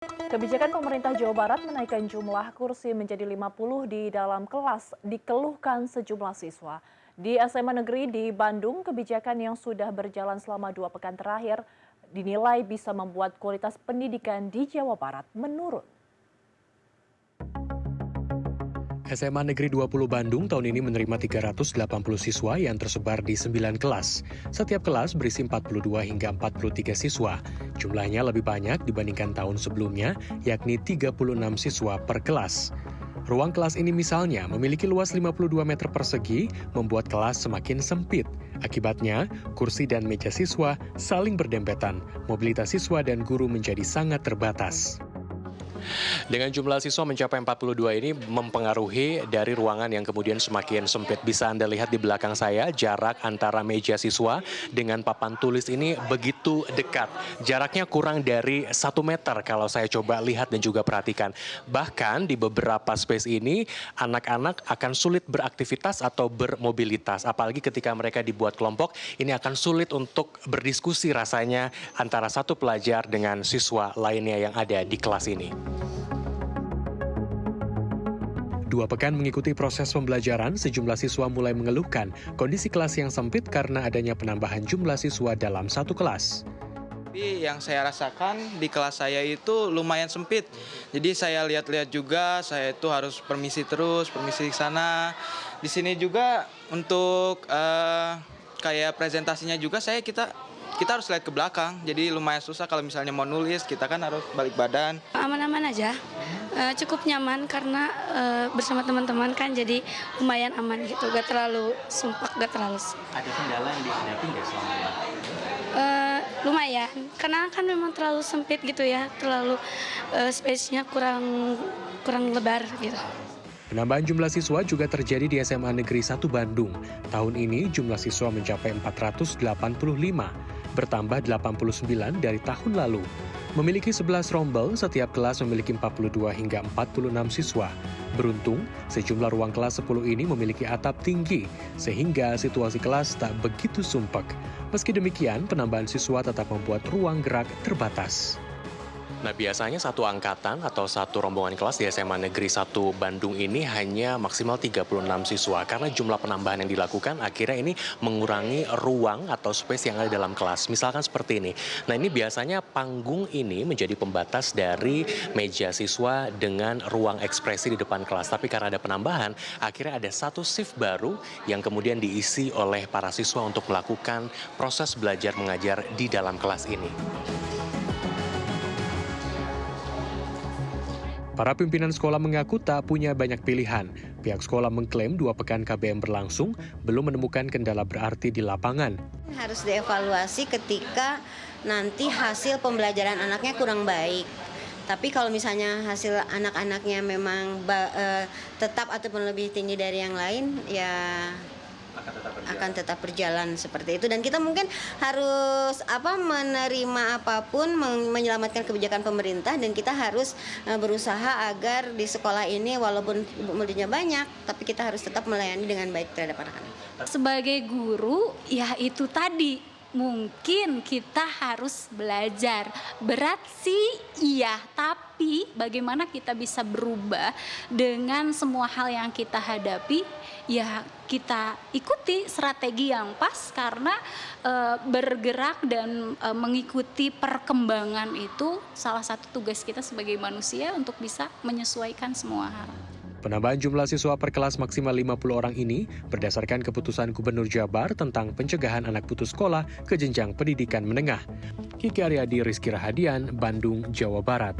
Kebijakan pemerintah Jawa Barat menaikkan jumlah kursi menjadi 50 di dalam kelas dikeluhkan sejumlah siswa. Di SMA Negeri di Bandung, kebijakan yang sudah berjalan selama 2 pekan terakhir dinilai bisa membuat kualitas pendidikan di Jawa Barat menurun. SMA Negeri 20 Bandung tahun ini menerima 380 siswa yang tersebar di 9 kelas. Setiap kelas berisi 42 hingga 43 siswa. Jumlahnya lebih banyak dibandingkan tahun sebelumnya, yakni 36 siswa per kelas. Ruang kelas ini misalnya memiliki luas 52 meter persegi, membuat kelas semakin sempit. Akibatnya, kursi dan meja siswa saling berdempetan. Mobilitas siswa dan guru menjadi sangat terbatas. Dengan jumlah siswa mencapai 42 ini mempengaruhi dari ruangan yang kemudian semakin sempit. Bisa Anda lihat di belakang saya, jarak antara meja siswa dengan papan tulis ini begitu dekat. Jaraknya kurang dari 1 meter kalau saya coba lihat dan juga perhatikan. Bahkan di beberapa space ini, anak-anak akan sulit beraktivitas atau bermobilitas. Apalagi ketika mereka dibuat kelompok, ini akan sulit untuk berdiskusi rasanya antara satu pelajar dengan siswa lainnya yang ada di kelas ini. 2 pekan mengikuti proses pembelajaran, sejumlah siswa mulai mengeluhkan kondisi kelas yang sempit karena adanya penambahan jumlah siswa dalam satu kelas. Tapi yang saya rasakan di kelas saya itu lumayan sempit. Jadi saya lihat-lihat juga, saya itu harus permisi terus, permisi ke sana. Di sini juga untuk kayak presentasinya juga kita harus lihat ke belakang. Jadi lumayan susah kalau misalnya mau nulis, kita kan harus balik badan. Aman-aman aja, cukup nyaman karena bersama teman-teman kan jadi lumayan aman gitu, gak terlalu sumpah, gak terlalu. Ada kendala yang dihadapi nggak selama ini? Lumayan, karena kan memang terlalu sempit gitu ya, terlalu space-nya kurang lebar gitu. Penambahan jumlah siswa juga terjadi di SMA Negeri 1 Bandung. Tahun ini jumlah siswa mencapai 485, bertambah 89 dari tahun lalu. Memiliki 11 rombel, setiap kelas memiliki 42 hingga 46 siswa. Beruntung, sejumlah ruang kelas 10 ini memiliki atap tinggi, sehingga situasi kelas tak begitu sumpek. Meski demikian, penambahan siswa tetap membuat ruang gerak terbatas. Nah, biasanya satu angkatan atau satu rombongan kelas di SMA Negeri 1 Bandung ini hanya maksimal 36 siswa. Karena jumlah penambahan yang dilakukan akhirnya ini mengurangi ruang atau space yang ada dalam kelas. Misalkan seperti ini. Nah, ini biasanya panggung ini menjadi pembatas dari meja siswa dengan ruang ekspresi di depan kelas. Tapi karena ada penambahan, akhirnya ada satu shift baru yang kemudian diisi oleh para siswa untuk melakukan proses belajar mengajar di dalam kelas ini. Para pimpinan sekolah mengaku tak punya banyak pilihan. Pihak sekolah mengklaim 2 pekan KBM berlangsung, belum menemukan kendala berarti di lapangan. Harus dievaluasi ketika nanti hasil pembelajaran anaknya kurang baik. Tapi kalau misalnya hasil anak-anaknya memang tetap ataupun lebih tinggi dari yang lain, ya akan tetap berjalan seperti itu. Dan kita mungkin harus menerima apapun, menyelamatkan kebijakan pemerintah, dan kita harus berusaha agar di sekolah ini walaupun muridnya banyak, tapi kita harus tetap melayani dengan baik terhadap anak-anak. Sebagai guru, ya itu tadi, mungkin kita harus belajar. Berat sih iya, tapi bagaimana kita bisa berubah dengan semua hal yang kita hadapi, ya kita ikuti strategi yang pas karena bergerak dan mengikuti perkembangan itu salah satu tugas kita sebagai manusia untuk bisa menyesuaikan semua hal. Penambahan jumlah siswa per kelas maksimal 50 orang ini berdasarkan keputusan Gubernur Jabar tentang pencegahan anak putus sekolah ke jenjang pendidikan menengah. Kiki Aryadi, Rizky Rahadian, Bandung, Jawa Barat.